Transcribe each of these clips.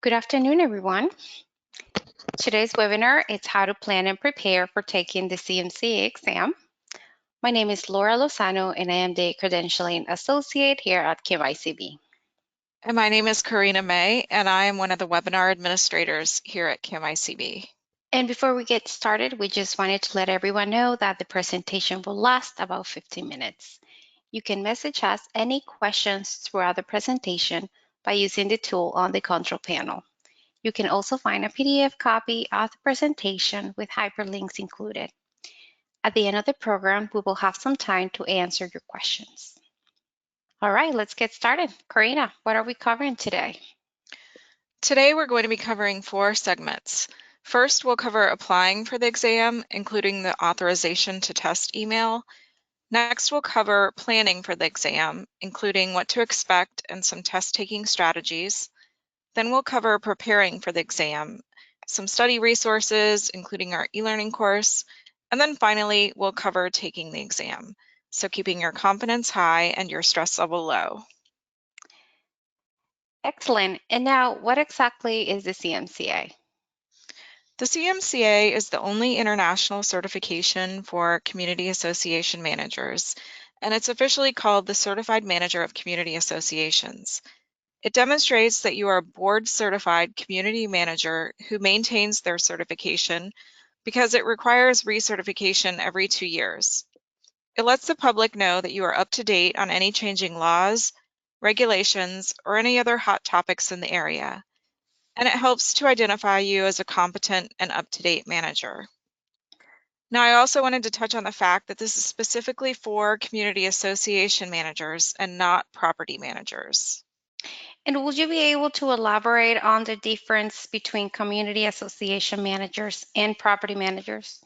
Good afternoon, everyone. Today's webinar is how to plan and prepare for taking the CMCA exam. My name is Laura Lozano, and I am the Credentialing Associate here at CAMICB. And my name is Karina May, and I am one of the webinar administrators here at CAMICB. And before we get started, we just wanted to let everyone know that the presentation will last about 15 minutes. You can message us any questions throughout the presentation by using the tool on the control panel. You can also find a PDF copy of the presentation with hyperlinks included. At the end of the program, we will have some time to answer your questions. All right, let's get started. Karina, what are we covering today? Today we're going to be covering 4 segments. First, we'll cover applying for the exam, including the authorization to test email. Next, we'll cover planning for the exam, including what to expect and some test-taking strategies. Then we'll cover preparing for the exam, some study resources, including our e-learning course. And then finally, we'll cover taking the exam, so keeping your confidence high and your stress level low. Excellent. And now, what exactly is the CMCA? The CMCA is the only international certification for community association managers, and it's officially called the Certified Manager of Community Associations. It demonstrates that you are a board-certified community manager who maintains their certification because it requires recertification every 2 years. It lets the public know that you are up to date on any changing laws, regulations, or any other hot topics in the area, and it helps to identify you as a competent and up-to-date manager. Now, I also wanted to touch on the fact that this is specifically for community association managers and not property managers. And would you be able to elaborate on the difference between community association managers and property managers?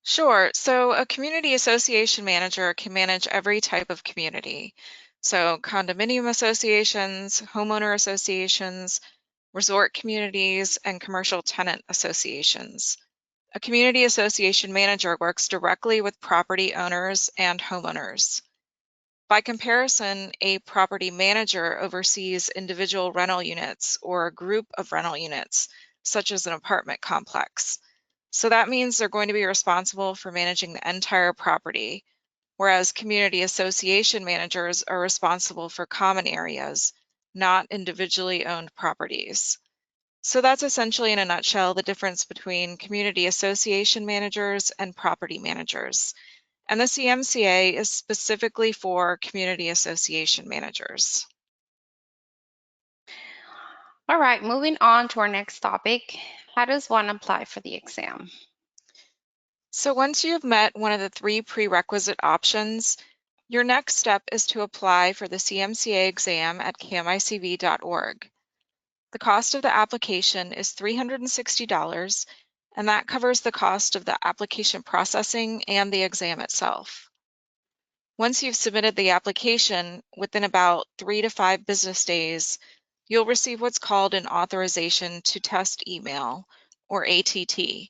Sure. So a community association manager can manage every type of community. So condominium associations, homeowner associations, resort communities, and commercial tenant associations. A community association manager works directly with property owners and homeowners. By comparison, a property manager oversees individual rental units or a group of rental units, such as an apartment complex. So that means they're going to be responsible for managing the entire property, whereas community association managers are responsible for common areas, not individually owned properties. So that's essentially, in a nutshell, the difference between community association managers and property managers. And the CMCA is specifically for community association managers. All right, moving on to our next topic. How does one apply for the exam? So once you've met one of the 3 prerequisite options, your next step is to apply for the CMCA exam at camicb.org. The cost of the application is $360, and that covers the cost of the application processing and the exam itself. Once you've submitted the application, within about 3 to 5 business days, you'll receive what's called an authorization to test email, or ATT.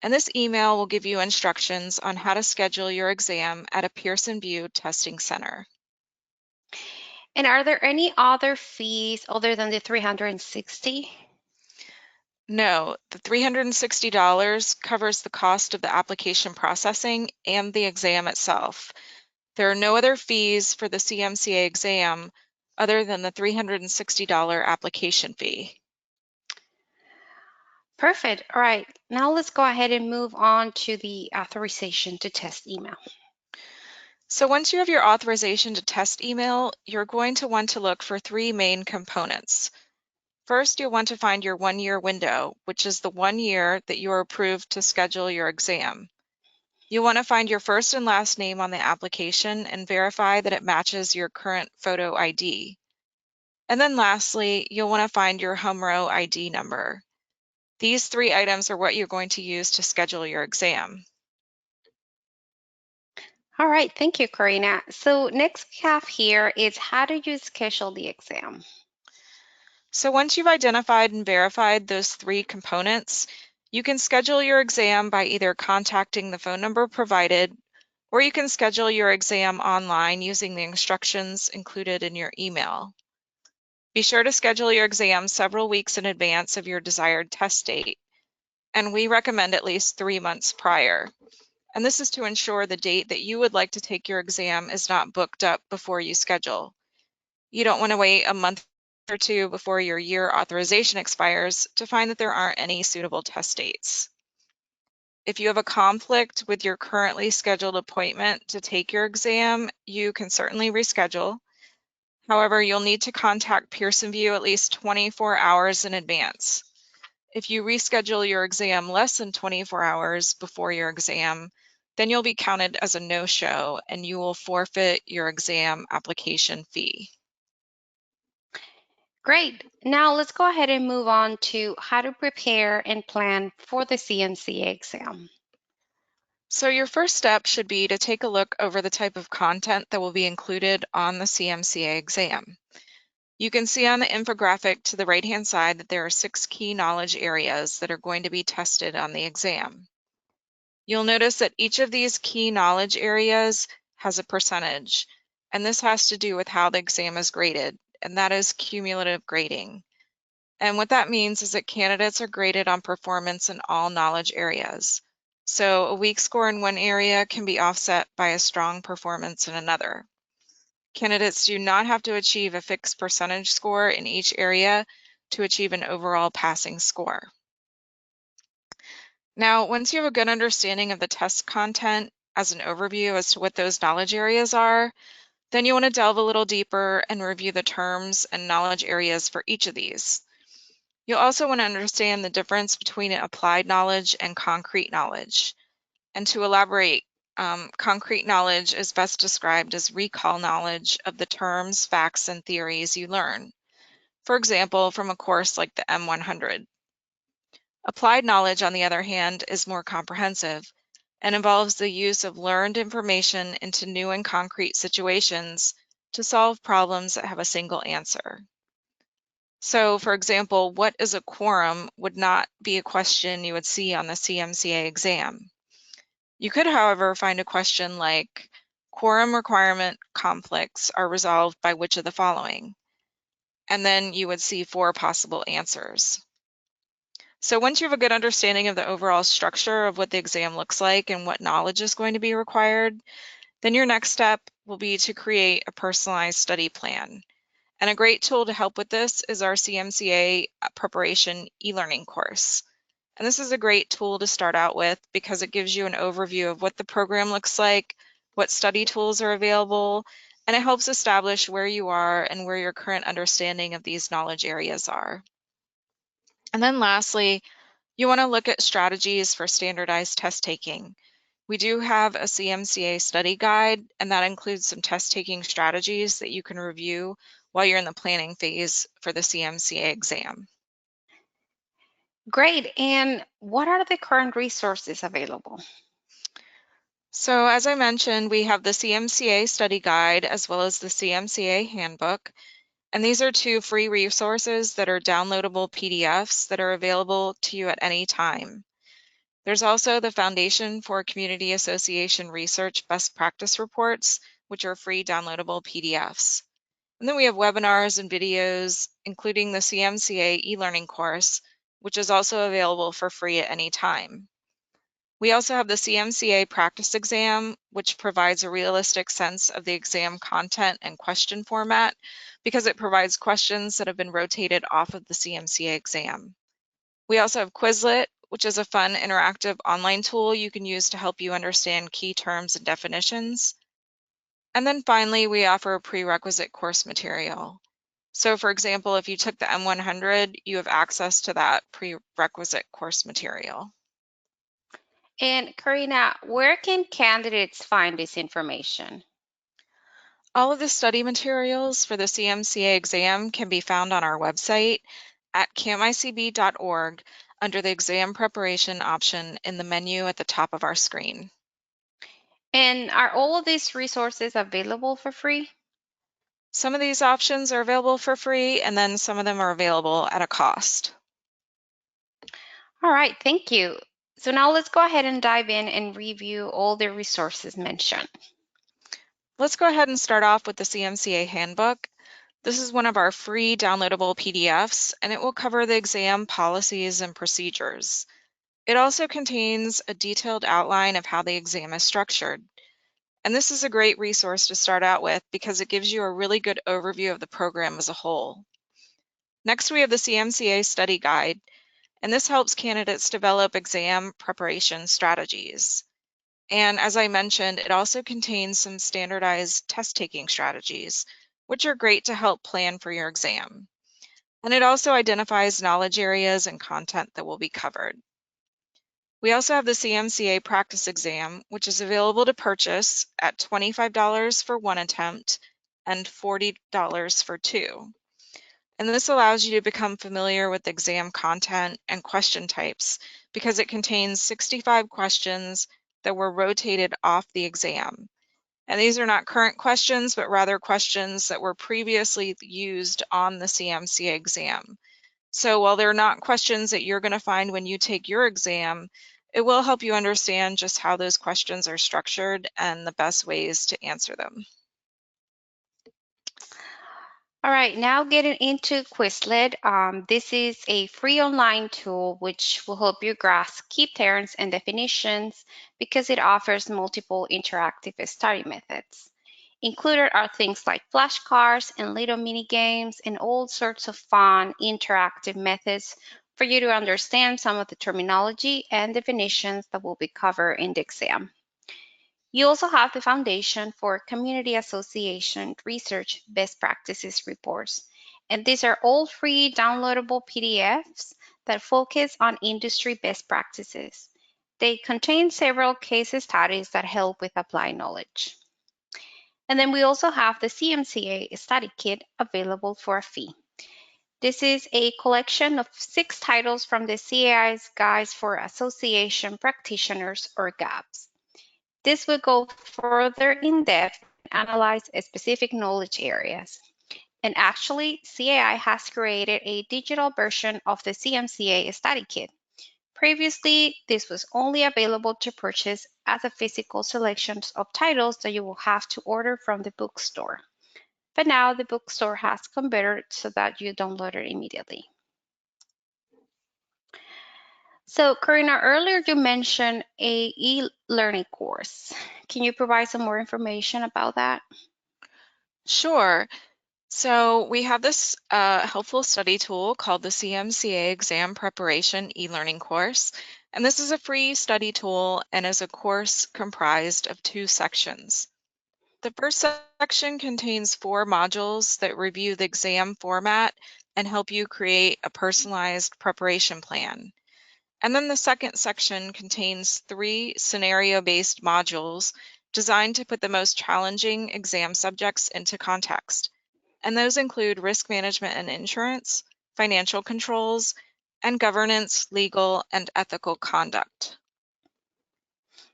And this email will give you instructions on how to schedule your exam at a Pearson VUE testing center. And are there any other fees other than the $360? No, the $360 covers the cost of the application processing and the exam itself. There are no other fees for the CMCA exam other than the $360 application fee. Perfect. All right, now let's go ahead and move on to the authorization to test email. So once you have your authorization to test email, you're going to want to look for 3 main components. First, you'll want to find your 1-year window, which is the 1 year that you are approved to schedule your exam. You'll want to find your first and last name on the application and verify that it matches your current photo ID. And then lastly, you'll want to find your HMRO ID number. These 3 items are what you're going to use to schedule your exam. All right, thank you, Karina. So next we have here is how do you schedule the exam? So once you've identified and verified those 3 components, you can schedule your exam by either contacting the phone number provided, or you can schedule your exam online using the instructions included in your email. Be sure to schedule your exam several weeks in advance of your desired test date, and we recommend at least 3 months prior. And this is to ensure the date that you would like to take your exam is not booked up before you schedule. You don't want to wait a month or two before your year authorization expires to find that there aren't any suitable test dates. If you have a conflict with your currently scheduled appointment to take your exam, you can certainly reschedule. However, you'll need to contact Pearson VUE at least 24 hours in advance. If you reschedule your exam less than 24 hours before your exam, then you'll be counted as a no-show and you will forfeit your exam application fee. Great. Now let's go ahead and move on to how to prepare and plan for the CMCA exam. So your first step should be to take a look over the type of content that will be included on the CMCA exam. You can see on the infographic to the right-hand side that there are 6 key knowledge areas that are going to be tested on the exam. You'll notice that each of these key knowledge areas has a percentage, and this has to do with how the exam is graded, and that is cumulative grading. And what that means is that candidates are graded on performance in all knowledge areas. So a weak score in one area can be offset by a strong performance in another. Candidates do not have to achieve a fixed percentage score in each area to achieve an overall passing score. Now, once you have a good understanding of the test content as an overview as to what those knowledge areas are, then you want to delve a little deeper and review the terms and knowledge areas for each of these. You'll also want to understand the difference between applied knowledge and concrete knowledge. And to elaborate, concrete knowledge is best described as recall knowledge of the terms, facts, and theories you learn. For example, from a course like the M100. Applied knowledge, on the other hand, is more comprehensive and involves the use of learned information into new and concrete situations to solve problems that have a single answer. So, for example, what is a quorum would not be a question you would see on the CMCA exam. You could, however, find a question like, quorum requirement conflicts are resolved by which of the following? And then you would see 4 possible answers. So once you have a good understanding of the overall structure of what the exam looks like and what knowledge is going to be required, then your next step will be to create a personalized study plan. And a great tool to help with this is our CMCA preparation e-learning course. And this is a great tool to start out with because it gives you an overview of what the program looks like, what study tools are available, and it helps establish where you are and where your current understanding of these knowledge areas are. And then lastly, you want to look at strategies for standardized test taking. We do have a CMCA study guide, and that includes some test taking strategies that you can review while you're in the planning phase for the CMCA exam. Great. And what are the current resources available? So as I mentioned, we have the CMCA study guide as well as the CMCA handbook. And these are 2 free resources that are downloadable PDFs that are available to you at any time. There's also the Foundation for Community Association Research Best Practice Reports, which are free downloadable PDFs. And then we have webinars and videos, including the CMCA e-learning course, which is also available for free at any time. We also have the CMCA practice exam, which provides a realistic sense of the exam content and question format because it provides questions that have been rotated off of the CMCA exam. We also have Quizlet, which is a fun interactive online tool you can use to help you understand key terms and definitions. And then finally, we offer a prerequisite course material. So for example, if you took the M100, you have access to that prerequisite course material. And Karina, where can candidates find this information? All of the study materials for the CMCA exam can be found on our website at camicb.org under the exam preparation option in the menu at the top of our screen. And are all of these resources available for free? Some of these options are available for free, and then some of them are available at a cost. All right, thank you. So now let's go ahead and dive in and review all the resources mentioned. Let's go ahead and start off with the CMCA handbook. This is one of our free downloadable PDFs, and it will cover the exam policies and procedures. It also contains a detailed outline of how the exam is structured. And this is a great resource to start out with because it gives you a really good overview of the program as a whole. Next, we have the CMCA study guide, and this helps candidates develop exam preparation strategies. And as I mentioned, it also contains some standardized test-taking strategies, which are great to help plan for your exam. And it also identifies knowledge areas and content that will be covered. We also have the CMCA practice exam, which is available to purchase at $25 for one attempt and $40 for two. And this allows you to become familiar with exam content and question types because it contains 65 questions that were rotated off the exam. And these are not current questions, but rather questions that were previously used on the CMCA exam. So while they're not questions that you're going to find when you take your exam, it will help you understand just how those questions are structured and the best ways to answer them. All right, now getting into Quizlet. This is a free online tool which will help you grasp key terms and definitions because it offers multiple interactive study methods. Included are things like flashcards and little mini games and all sorts of fun interactive methods for you to understand some of the terminology and definitions that will be covered in the exam. You also have the Foundation for Community Association Research Best Practices reports. And these are all free downloadable PDFs that focus on industry best practices. They contain several case studies that help with applied knowledge. And then we also have the CMCA Study Kit available for a fee. This is a collection of 6 titles from the CAI's Guides for Association Practitioners, or GAPS. This will go further in depth and analyze specific knowledge areas. And actually, CAI has created a digital version of the CMCA Study Kit. Previously, this was only available to purchase as a physical selection of titles that you will have to order from the bookstore. But now the bookstore has converted so that you download it immediately. So, Karina, earlier you mentioned a e-learning course. Can you provide some more information about that? Sure. So we have this helpful study tool called the CMCA Exam Preparation e-learning course. And this is a free study tool and is a course comprised of 2 sections. The first section contains 4 modules that review the exam format and help you create a personalized preparation plan. And then the second section contains 3 scenario-based modules designed to put the most challenging exam subjects into context. And those include risk management and insurance, financial controls, and governance, legal, and ethical conduct.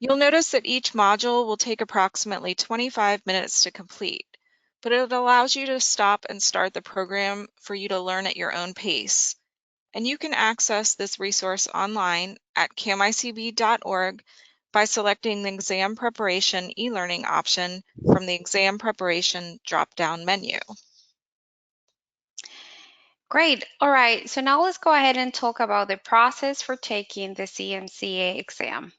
You'll notice that each module will take approximately 25 minutes to complete, but it allows you to stop and start the program for you to learn at your own pace. And you can access this resource online at camicb.org by selecting the Exam Preparation e-learning option from the Exam Preparation drop-down menu. Great. All right. So now let's go ahead and talk about the process for taking the CMCA exam.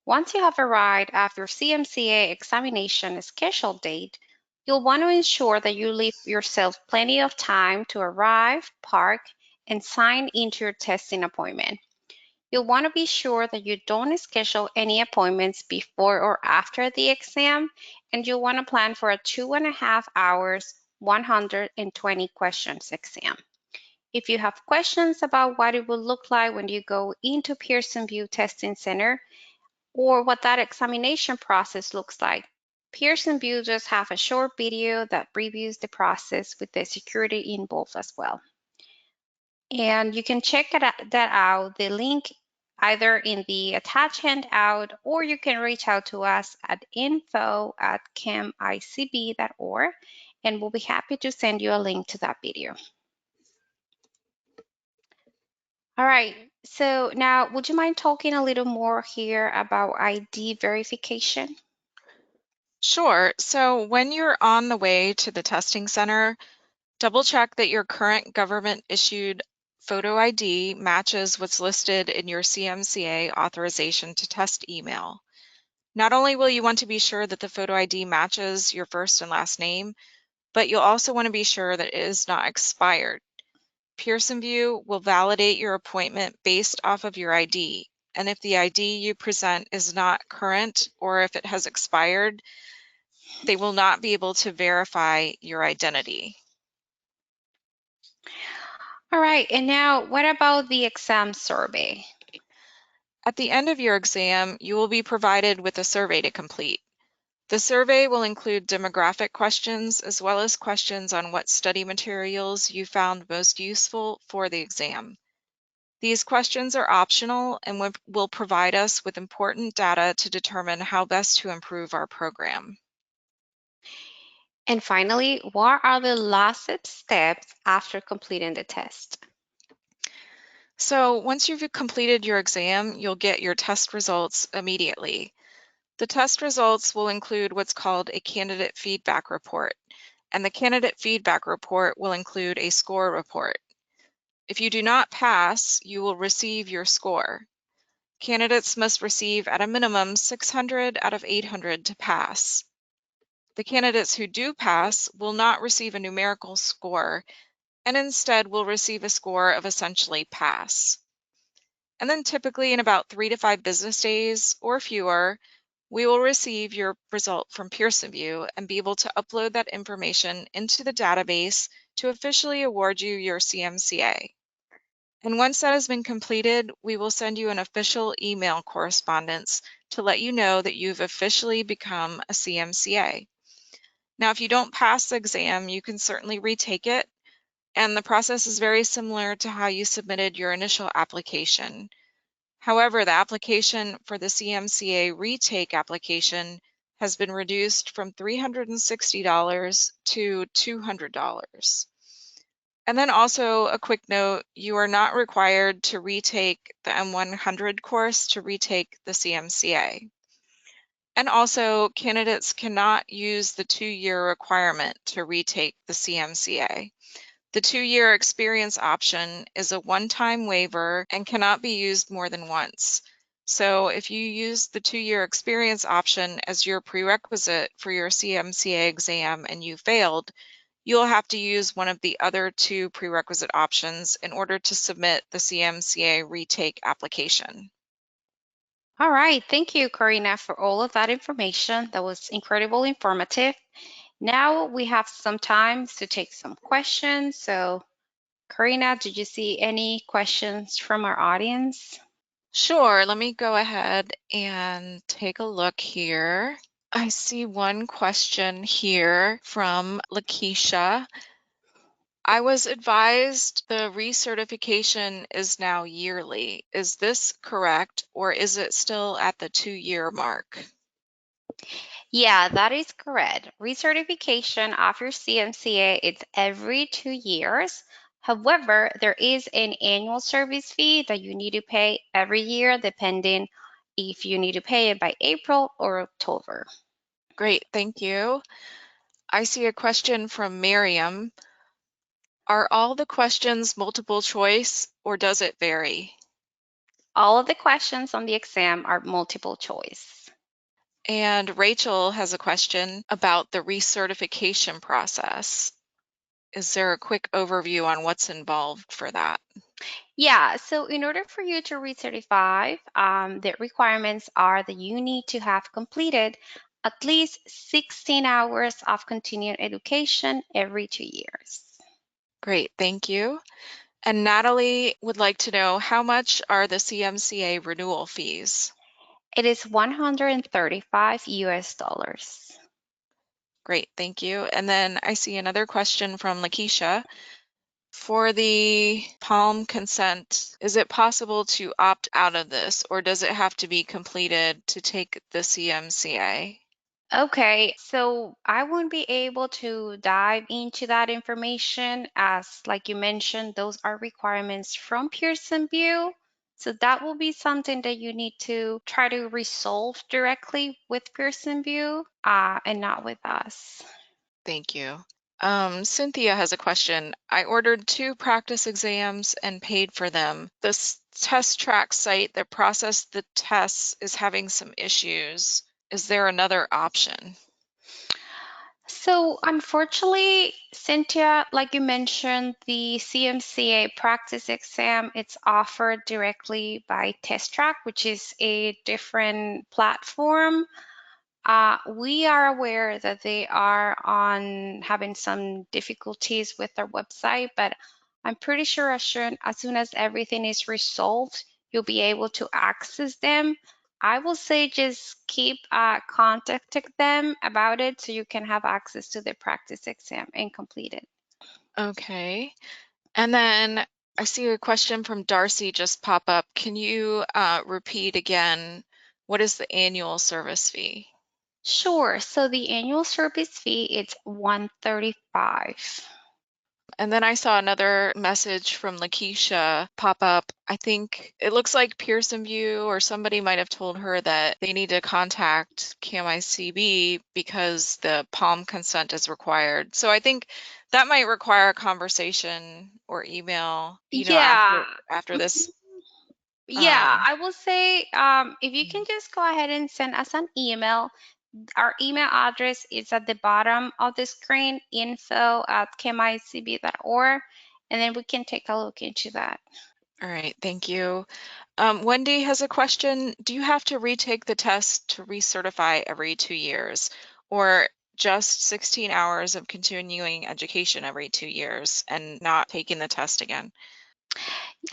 Once you have arrived at your CMCA examination scheduled date, you'll want to ensure that you leave yourself plenty of time to arrive, park, and sign into your testing appointment. You'll want to be sure that you don't schedule any appointments before or after the exam, and you'll want to plan for a 2.5 hours, 120 questions exam. If you have questions about what it will look like when you go into Pearson VUE Testing Center or what that examination process looks like, Pearson VUE does have a short video that reviews the process with the security involved as well. And you can check that out, the link either in the attached handout, or you can reach out to us at info@camicb.org, and we'll be happy to send you a link to that video. All right, so now would you mind talking a little more here about ID verification? Sure. So when you're on the way to the testing center, Double check that your current government-issued photo ID matches what's listed in your CMCA authorization to test email. Not only will you want to be sure that the photo ID matches your first and last name, but you'll also want to be sure that it is not expired. Pearson VUE will validate your appointment based off of your ID, and if the ID you present is not current or if it has expired, they will not be able to verify your identity. All right, and now what about the exam survey? At the end of your exam, you will be provided with a survey to complete. The survey will include demographic questions as well as questions on what study materials you found most useful for the exam. These questions are optional and will provide us with important data to determine how best to improve our program. And finally, what are the last steps after completing the test? So once you've completed your exam, you'll get your test results immediately. The test results will include what's called a candidate feedback report, and the candidate feedback report will include a score report. If you do not pass, you will receive your score. Candidates must receive at a minimum 600 out of 800 to pass. The candidates who do pass will not receive a numerical score and instead will receive a score of essentially pass. And then typically in about 3 to 5 business days or fewer, we will receive your result from Pearson VUE and be able to upload that information into the database to officially award you your CMCA. And once that has been completed, we will send you an official email correspondence to let you know that you've officially become a CMCA. Now, if you don't pass the exam, you can certainly retake it, and the process is very similar to how you submitted your initial application. However, the application for the CMCA retake application has been reduced from $360 to $200. And then also a quick note, you are not required to retake the M100 course to retake the CMCA. And also, candidates cannot use the 2-year requirement to retake the CMCA. The 2-year experience option is a one-time waiver and cannot be used more than once. So if you use the 2-year experience option as your prerequisite for your CMCA exam and you failed, you'll have to use one of the other 2 prerequisite options in order to submit the CMCA retake application. All right, thank you, Karina, for all of that information. That was incredibly informative. Now we have some time to take some questions. So, Karina, did you see any questions from our audience? Sure, let me go ahead and take a look here. I see one question here from Lakeisha. I was advised the recertification is now yearly. Is this correct, or is it still at the 2-year mark? Yeah, that is correct. Recertification of your CMCA is every 2 years. However, there is an annual service fee that you need to pay every year, depending if you need to pay it by April or October. Great, thank you. I see a question from Miriam. Are all the questions multiple choice, or does it vary? All of the questions on the exam are multiple choice. And Rachel has a question about the recertification process. Is there a quick overview on what's involved for that? Yeah, so in order for you to recertify, the requirements are that you need to have completed at least 16 hours of continuing education every 2 years. Great, thank you. And Natalie would like to know, how much are the CMCA renewal fees? It is 135 US dollars. Great, thank you. And then I see another question from Lakeisha. For the Palm consent, is it possible to opt out of this, or does it have to be completed to take the CMCA? Okay, so I won't be able to dive into that information as, like you mentioned, those are requirements from Pearson VUE. So that will be something that you need to try to resolve directly with Pearson VUE and not with us. Thank you. Cynthia has a question. I ordered 2 practice exams and paid for them. This test track site that processed the tests is having some issues. Is there another option? So unfortunately, Cynthia, like you mentioned, the CMCA practice exam, it's offered directly by Test Track, which is a different platform. We are aware that they are on having some difficulties with their website, but I'm pretty sure as soon as everything is resolved, you'll be able to access them. I will say just keep contacting them about it so you can have access to the practice exam and complete it. Okay. And then I see a question from Darcy just pop up. Can you repeat again, what is the annual service fee? Sure. So the annual service fee it's 135. And then I saw another message from Lakeisha pop up. I think it looks like Pearson View or somebody might have told her that they need to contact CAMICB because the PALM consent is required. So I think that might require a conversation or email, Yeah. after this. Yeah, Um, I will say if you can just go ahead and send us an email. Our email address is at the bottom of the screen, info@kmicb.org, and then we can take a look into that. all right, thank you. Wendy has a question. Do you have to retake the test to recertify every 2 years, or just 16 hours of continuing education every 2 years and not taking the test again?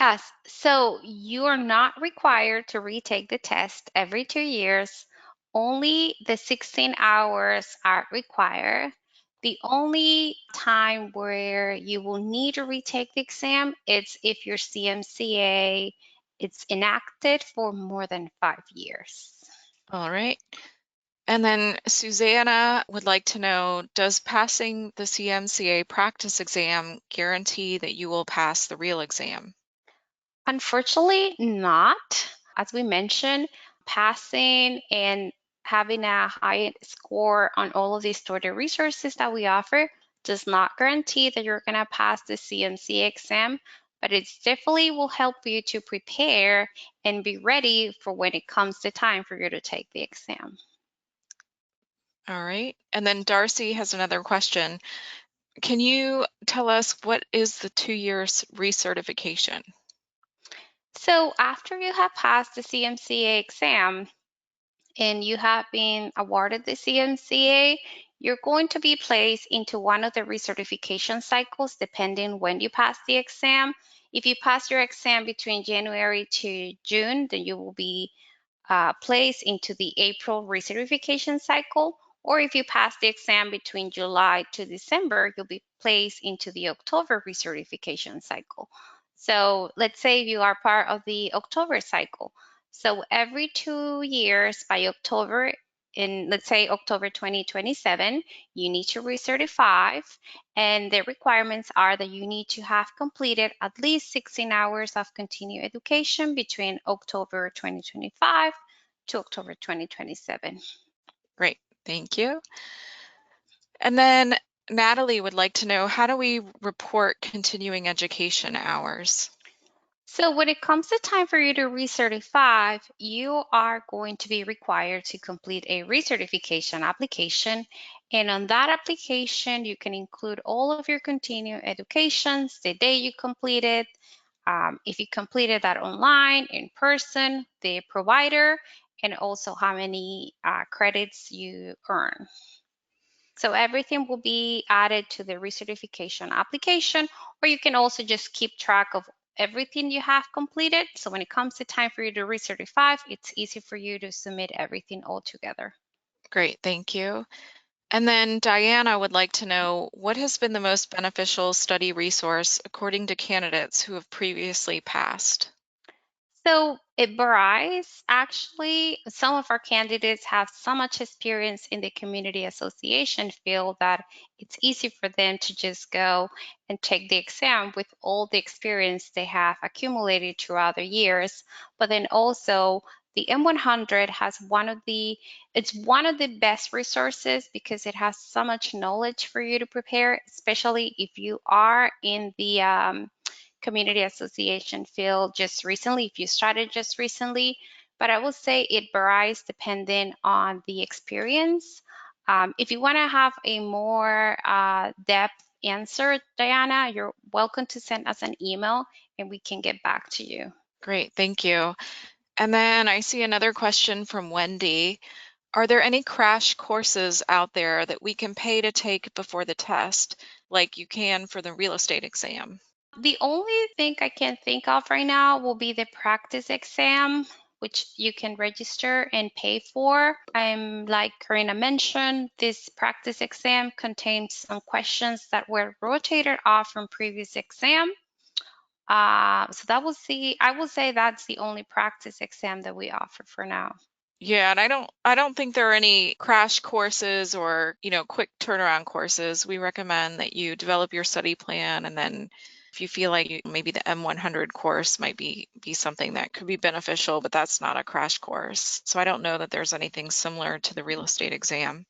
Yes, so you are not required to retake the test every 2 years. Only the 16 hours are required. The only time where you will need to retake the exam is if your CMCA is enacted for more than 5 years. All right. And then Susanna would like to know, does passing the CMCA practice exam guarantee that you will pass the real exam? Unfortunately, not. As we mentioned, passing and having a high score on all of these study resources that we offer does not guarantee that you're going to pass the CMC exam, but it definitely will help you to prepare and be ready for when it comes to time for you to take the exam. All right. And then Darcy has another question. Can you tell us what is the 2 year recertification? So after you have passed the CMCA exam, and you have been awarded the CMCA, you're going to be placed into one of the recertification cycles depending when you pass the exam. If you pass your exam between January to June, then you will be placed into the April recertification cycle. Or if you pass the exam between July to December, you'll be placed into the October recertification cycle. So let's say you are part of the October cycle. So every 2 years by October, in let's say October 2027, you need to recertify. And the requirements are that you need to have completed at least 16 hours of continuing education between October 2025 to October 2027. Great, thank you. And then Natalie would like to know, how do we report continuing education hours? So when it comes to time for you to recertify, you are going to be required to complete a recertification application. And on that application, you can include all of your continuing educations, the day you completed, if you completed that online, in person, the provider, and also how many credits you earn. So everything will be added to the recertification application, or you can also just keep track of everything you have completed. So when it comes to time for you to recertify, it's easy for you to submit everything all together. Great, thank you. And then Diana would like to know, what has been the most beneficial study resource according to candidates who have previously passed? So it varies. Actually, some of our candidates have so much experience in the community association field that it's easy for them to just go and take the exam with all the experience they have accumulated throughout the years. But then also, The M100 has it's one of the best resources because it has so much knowledge for you to prepare, especially if you are in the community association field just recently, if you started just recently. But I will say it varies depending on the experience. If you want to have a more depth answer, Diana, you're welcome to send us an email and we can get back to you. Great, thank you. And then I see another question from Wendy. Are there any crash courses out there that we can pay to take before the test, like you can for the real estate exam? The only thing I can think of right now will be the practice exam, which you can register and pay for. Like Karina mentioned, this practice exam contains some questions that were rotated off from previous exam. So I will say that's the only practice exam that we offer for now. Yeah, and I don't think there are any crash courses or, quick turnaround courses. We recommend that you develop your study plan, and then if you feel like maybe the M100 course might be something that could be beneficial, but that's not a crash course. So I don't know that there's anything similar to the real estate exam.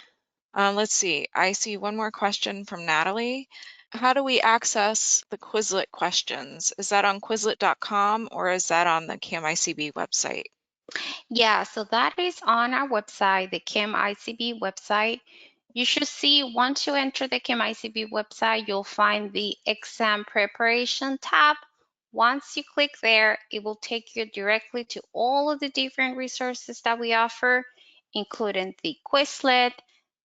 Let's see. I see one more question from Natalie. How do we access the Quizlet questions? Is that on Quizlet.com or is that on the CAMICB website? Yeah, so that is on our website, the CAMICB website. You should see once you enter the CAMICB website, you'll find the exam preparation tab. Once you click there, it will take you directly to all of the different resources that we offer, including the Quizlet,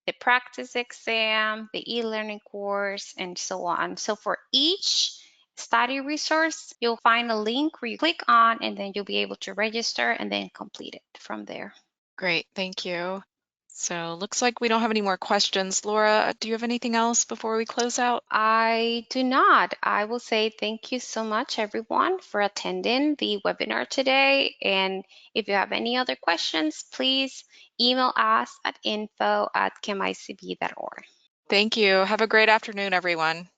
the practice exam, the e-learning course, and so on. So for each study resource, you'll find a link where you click on and then you'll be able to register and then complete it from there. Great, thank you. So looks like we don't have any more questions. Laura, do you have anything else before we close out? I do not. I will say thank you so much, everyone, for attending the webinar today. And if you have any other questions, please email us at info@camicb.org. Thank you. Have a great afternoon, everyone.